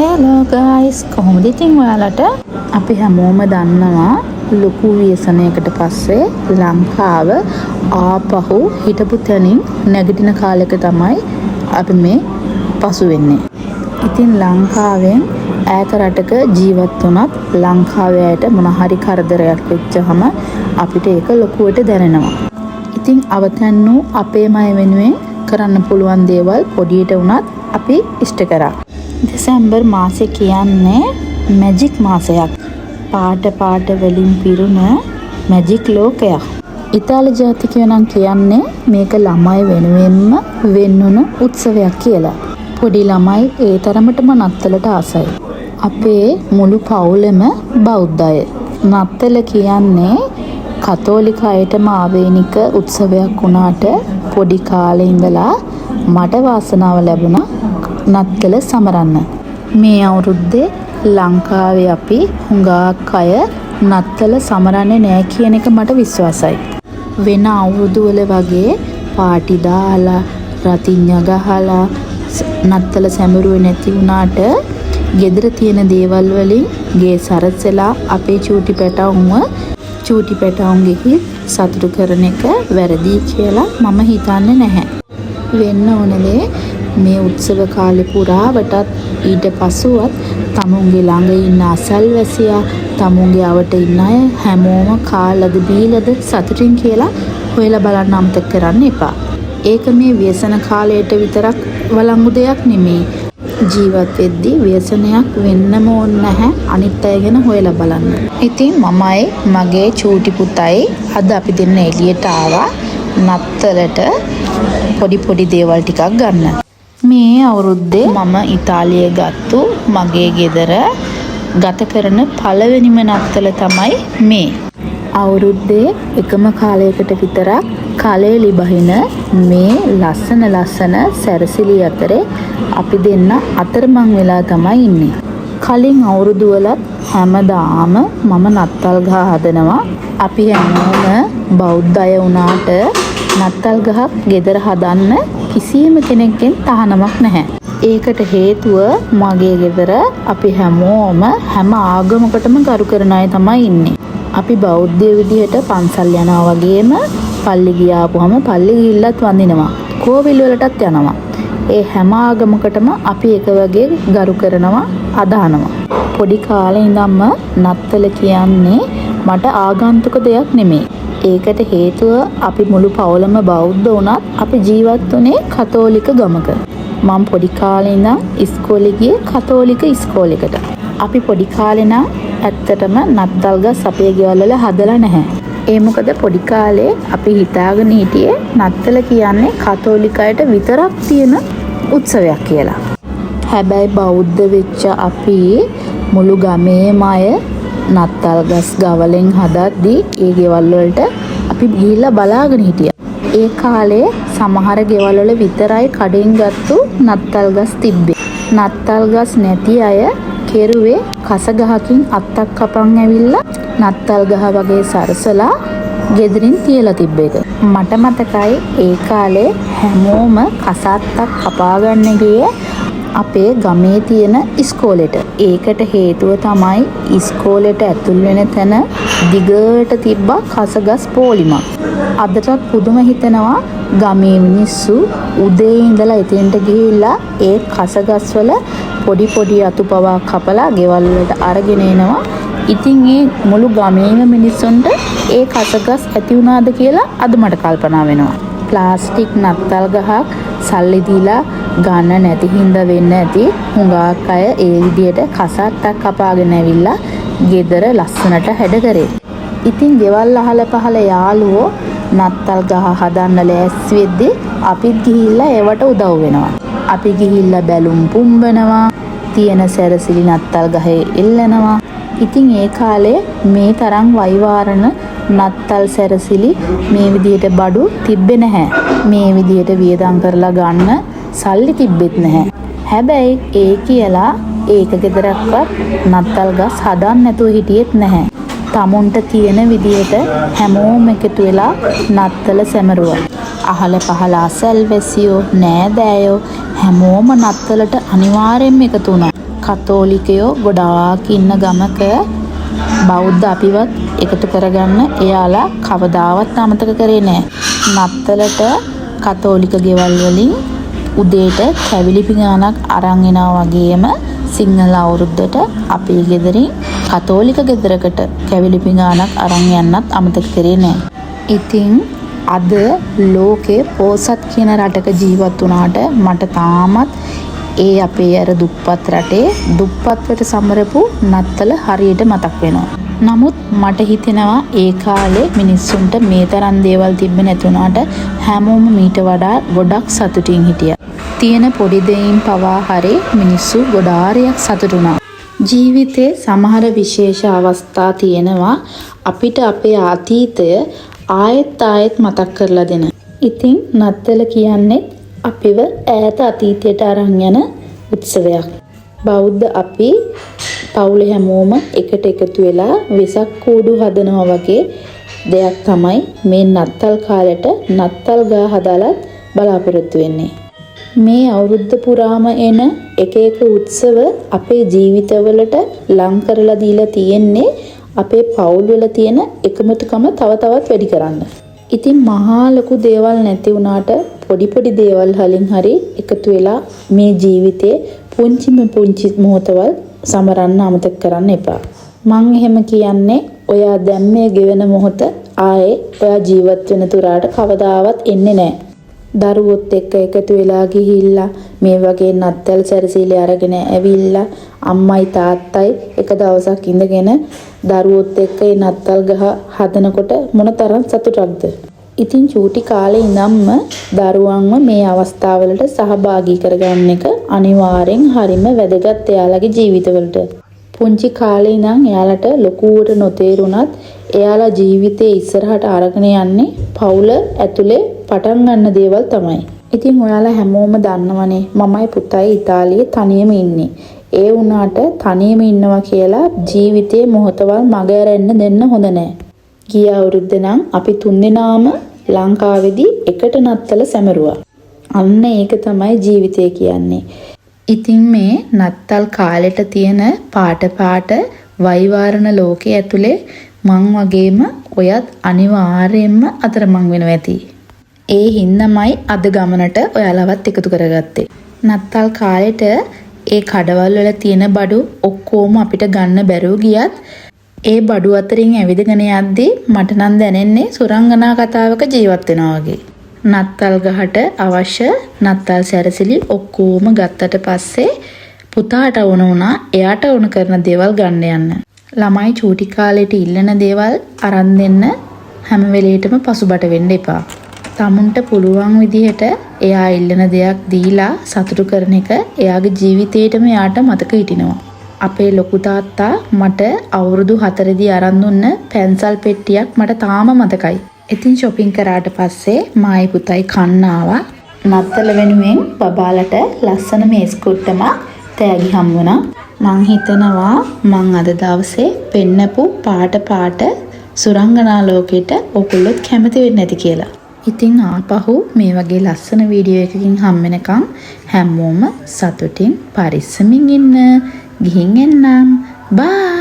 Hello guys, කොහොමද ඉතින් ඔයාලට අපි හැමෝම දන්නවා ලොකු ව්‍යසනයකට පස්සේ ලංකාව ආපහු හිටපු තැනින් නැගිටින කාලෙක තමයි අපි මේ පසු වෙන්නේ. ඉතින් ලංකාවෙන් ඈත රටක ජීවත් වුණත් ලංකාවේ අයට මොන හරි කරදරයක් වෙච්චහම අපිට ඒක ලොකුවට දැනෙනවා. ඉතින් අවතැන් වූ අපේම අය වෙනුවෙන් කරන්න පුළුවන් දේවල් පොඩියට වුණත් අපි ඉෂ්ට කරා. දෙසැම්බර් මාසෙ කියන්නේ මැජික් මාසයක්. පාට පාට වලින් පිරුණ මැජික් ලෝකයක්. ඉතාලි ජාතිකයෝ නම් කියන්නේ මේක ළමයි වෙනුවෙන්ම වෙන්නුණු උත්සවයක් කියලා. පොඩි ළමයි ඒ තරමටම නත්තලට ආසයි. අපේ මුළු පවුලම බෞද්ධ අය. නත්තල කියන්නේ කතෝලික අයටම ආවේනික උත්සවයක් වුණාට පොඩි කාලේ ඉඳලා මට වාසනාව ලැබුණා නත්තල සමරන්න. මේ අවුරුද්දේ ලංකාවේ අපි හුඟක් අය නත්තල සමරන්නේ නැහැ කියන එක මට විශ්වාසයි. වෙන අවුරුදු වල වගේ පාටි දාලා රතිඤ්ඤා ගහලා නත්තල සැමරුවේ නැති වුණාට ගෙදර තියෙන දේවල් වලින් ගේ සරසලා අපේ චූටි පැටවුන්ගේ සතුටු කරන එක වැරදි කියලා මම හිතන්නේ නැහැ. වෙන්න ඕනලේ මේ උත්සව කාලේ පුරාවටත් ඊට පසුවත් තමුන්ගේ ළඟ ඉන්න අසල්වැසියා තමුන්ගේ අවට ඉන්න අය හැමෝම කාලද බීලද සතුටින් කියලා හොයලා බලන්න අමතක කරන්න එපා. ඒක මේ ව්‍යසන කාලයට විතරක් වළංගු දෙයක් නෙමෙයි. ජීවත් වෙද්දී ව්‍යසනයක් වෙන්නම ඕන නැහැ අනිත් අය ගැන හොයලා බලන්න. ඉතින් මමයි මගේ චූටි පුතයි අද අපි දෙන්න එළියට ආවා නත්තලට පොඩි දේවල් ටිකක් ගන්න. මේ අවුරුද්දේ මම ඉතාලියේ ගත්තු මගේ ගෙදර ගත කරන පළවෙනිම නත්තල තමයි මේ. අවුරුද්දේ එකම කාලයකට විතරක් කලෙලි බහින මේ ලස්සන සැරසිලි අතරේ අපි දෙන්න අතරමං වෙලා තමයි ඉන්නේ. කලින් අවුරුදු වලත් හැමදාම මම නත්තල් ගහ හදනවා. අපි හැමෝම බෞද්ධ අය වුණාට නත්තල් ගහක් ගෙදර හදන්න කිසියම් කෙනෙක්ගෙන් තහනමක් නැහැ. ඒකට හේතුව මගේ ගෙදර අපි හැමෝම හැම ආගමකටම ගරු කරන අය තමයි ඉන්නේ. අපි බෞද්ධ විදිහට පන්සල් යනවා වගේම පල්ලි ගියාපුවම පල්ලි ගිහිල්ලත් වඳිනවා. කෝවිල් වලටත් යනවා. ඒ හැම ආගමකටම අපි එක වගේ ගරු කරනවා අදහනවා. පොඩි කාලේ ඉඳන්ම නත්තල කියන්නේ මට ආගන්තුක දෙයක් නෙමෙයි. ඒකට හේතුව අපි මුළු පවුලම බෞද්ධ වුණත් අපි ජීවත් වුණේ කතෝලික ගමක. මම පොඩි කාලේ ඉඳන් ඉස්කෝලේ ගියේ කතෝලික ඉස්කෝලේකට. අපි පොඩි කාලේ නම් ඇත්තටම නත්තල් ගස් අපේ ගෙවල් වල හදලා නැහැ. ඒ මොකද පොඩි කාලේ අපි හිතාගෙන හිටියේ නත්තල කියන්නේ කතෝලික අයට විතරක් තියෙන උත්සවයක් කියලා. හැබැයි බෞද්ධ වෙච්ච අපි මුළු ගමේම අය නත්තල් ගස් ගවලෙන් හදද්දී ඒ ගෙවල් වලට අපි ගිහිල්ලා බලාගෙන හිටියා. ඒ කාලේ සමහර ගෙවල් වල විතරයි කඩෙන් ගත්තු නත්තල් ගස් තිබ්බේ. නත්තල් ගස් නැති අය කෙරුවේ කස ගහකින් අත්තක් කපන් ඇවිල්ලා නත්තල් ගහ වගේ සරසලා ගෙදරින් තියලා තිබ්බ එක. මට මතකයි ඒ කාලේ හැමෝම කස අත්තක් කපා ගන්න ගියේ අපේ ගමේ තියෙන ඉස්කෝලේට. ඒකට හේතුව තමයි ඉස්කෝලේට ඇතුල් වෙන තැන දිගට තිබ්බා කසගස් පෝලිමක්. අදටත් පුදුම හිතෙනවා ගමේ මිනිස්සු උදේ ඉඳලා එතෙන්ට ගිහිල්ලා ඒ කසගස් වල පොඩි අතුපවා කපලා ගෙවල් වලට අරගෙන එනවා. ඉතින් ඒ මුළු ගමේම මිනිස්සුන්ට ඒ කසගස් ඇති වුණාද කියලා අද මට කල්පනා වෙනවා. ප්ලාස්ටික් නත්තල් ගහක් සල්ලි දීලා ගන්න නැති හින්දා වෙන්න ඇති හුඟක් අය ඒ විදියට කසත්තක් කපාගෙන ඇවිල්ලා ගෙදර ලස්සනට හැඩ කරේ. ඉතින් ගෙවල් අහල පහල යාළුවෝ නත්තල් ගහ හදන්න ලෑස්ති වෙද්දී අපිත් ගිහිල්ලා ඒවට උදව් වෙනවා. අපි ගිහිල්ලා බැලුම් පුම්බනවා, තියෙන සැරසිලි නත්තල් ගහේ එල්ලනවා. ඉතින් ඒ කාලේ මේ තරම් වෛවාරණ නත්තල් සැරසිලි මේ විදියට බඩු තිබ්බේ නැහැ. මේ විදියට වියදම් කරලා ගන්න සල්ලි තිබ්බෙත් නැහැ. හැබැයි ඒ කියලා ඒක ගෙදරක්වත් නත්තල් ගස් හදන්න නැතුව හිටියෙත් නැහැ. තමුන්ට තියෙන විදියට හැමෝම එකතු වෙලා නත්තල සැමරුවා. අහල පහල අසල්වැසියෝ නෑදෑයෝ හැමෝම නත්තලට අනිවාර්යෙන්ම එකතු වුණා. කතෝලිකයෝ ගොඩාක් ඉන්න ගමක බෞද්ධ අපිවත් එකතු කරගන්න එයාලා කවදාවත් අමතක කරේ නෑ. නත්තලට කතෝලික ගෙවල් වලින් උදේට කැවිලි පිඟානක් අරන් එනවා වගේම සිංහල අවුරුද්දට අපේ ගෙදරින් කතෝලික ගෙදරකට කැවිලි පිඟානක් අරන් යන්නත් අමතක කරේ නෑ. ඉතින් අද ලෝකේ පෝසත් කියන රටක ජීවත් වුණාට මට තාමත් ඒ අපේ අර දුප්පත් රටේ දුප්පත්වට සමරපු නත්තල හරියට මතක් වෙනවා. නමුත් මට හිතෙනවා ඒ කාලේ මිනිස්සුන්ට මේ තරම් දේවල් තිබ්බේ නැතුණාට හැමෝම මීට වඩා ගොඩක් සතුටින් හිටියා. තියෙන පොඩි දෙයින් පවා හරි මිනිස්සු ගොඩාරියක් සතුටු වුණා. ජීවිතේ සමහර විශේෂ අවස්ථා තියෙනවා අපිට අපේ අතීතය ආයෙත් මතක් කරලා දෙන. ඉතින් නත්තල කියන්නේ අපිව ඈත අතීතයට අරන් යන උත්සවයක්. බෞද්ධ අපි පවුලේ හැමෝම එකට එකතු වෙලා වෙසක් කූඩු හදනවා වගේ දෙයක් තමයි මේ නත්තල් කාලෙට නත්තල් ගහ හදාලත් බලාපොරොත්තු වෙන්නේ. මේ අවුරුද්ද පුරාම එන එක උත්සව අපේ ජීවිතවලට ලං කරලා දීලා තියෙන්නේ අපේ පවුල් වල තියෙන එකමුතුකම තව තවත් වැඩි කරන්න. ඉතින් මහා ලොකු දේවල් නැති වුණාට පොඩි දේවල් වලින් හරි එකතු වෙලා මේ ජීවිතේ පුංචි මොහොතවල් සමරන්න අමතක කරන්න එපා. මං එහෙම කියන්නේ ඔයා දැන් මේ ගෙවෙන මොහොත ආයේ ඔයා ජීවත් වෙන තුරාට කවදාවත් එන්නේ නැහැ. දරුවොත් එක්ක එකතු වෙලා ගිහිල්ලා මේ වගේ නත්තල් සැරසීලේ අරගෙන ඇවිල්ලා අම්මයි තාත්තයි එක දවසක් ඉඳගෙන දරුවොත් එක්ක මේ නත්තල් ගහ හදනකොට මොනතරම් සතුටක්ද. ඉතින් චූටි කාලේ ඉඳන්ම දරුවන්ව මේ අවස්ථාවලට සහභාගී කරගන්න එක අනිවාර්යෙන් හරිම වැදගත් එයාලගේ ජීවිතවලට. පුංචි කාලේ ඉඳන් එයාලට ලොකුවට නොතේරුණත් එයාලා ජීවිතේ ඉස්සරහට අරගෙන යන්නේ පවුල ඇතුලේ පටන් ගන්න දේවල් තමයි. ඉතින් ඔයාලා හැමෝම දන්නවනේ මමයි පුතයි ඉතාලියේ තනියම ඉන්නේ. ඒ වුණාට තනියම ඉන්නවා කියලා ජීවිතේ මොහොතවල් මග ඇරෙන්න දෙන්න හොඳ නැහැ. ගිය අවුරුද්ද නම් අපි තුන්දෙනාම ලංකාවේදී එකට නත්තල සැමරුවා. අන්න ඒක තමයි ජීවිතය කියන්නේ. ඉතින් මේ නත්තල් කාලෙට තියෙන පාට වෛවාරණ ලෝකයේ ඇතුලේ මං වගේම ඔයත් අනිවාර්යයෙන්ම අතරමං වෙනවා ඇති. ඒ හින්දාමයි අද ගමනට ඔයාලවත් එකතු කරගත්තේ. නත්තල් කාලෙට ඒ කඩවල් වල තියෙන බඩු ඔක්කොම අපිට ගන්න බැරුව ගියත් ඒ බඩු අතරින් ඇවිදගෙන යද්දී මට නම් දැනෙන්නේ සුරංගනා කතාවක ජීවත් වෙනවා වගේ. නත්තල් ගහට අවශ්‍ය නත්තල් සැරසිලි ඔක්කොම ගත්තට පස්සේ පුතාට වුණා එයාට වුණ කරන දේවල් ගන්න යන්න. ළමයි චූටි කාලේට ඉල්ලන දේවල් අරන් දෙන්න හැම වෙලේටම පසුබට වෙන්න එපා. තමුන්ට පුළුවන් විදිහට එයා ඉල්ලන දෙයක් දීලා සතුටු කරන එක එයාගේ ජීවිතේටම එයාට මතක හිටිනවා. අපේ ලොකු තාත්තා මට අවුරුදු 4දී අරන් දුන්න පැන්සල් පෙට්ටියක් මට තාම මතකයි. ඉතින් shopping කරාට පස්සේ මායි පුතයි කන්න ආවා. නත්තල වෙනුවෙන් බබාලට ලස්සන මේස් කුට්ටමක් තෑගි හම්බුණා. මං හිතනවා මං අද දවසේ පෙන්නපු පාට සුරංගනා ලෝකෙට ඔයගොල්ලෝ කැමති වෙන්නේ නැති කියලා. ඉතින් ආපහු මේ වගේ ලස්සන වීඩියෝ එකකින් හම්බෙනකම් හැමෝම සතුටින් පරිස්සමින් ඉන්න. ගිහින් එන්නම්. බයි.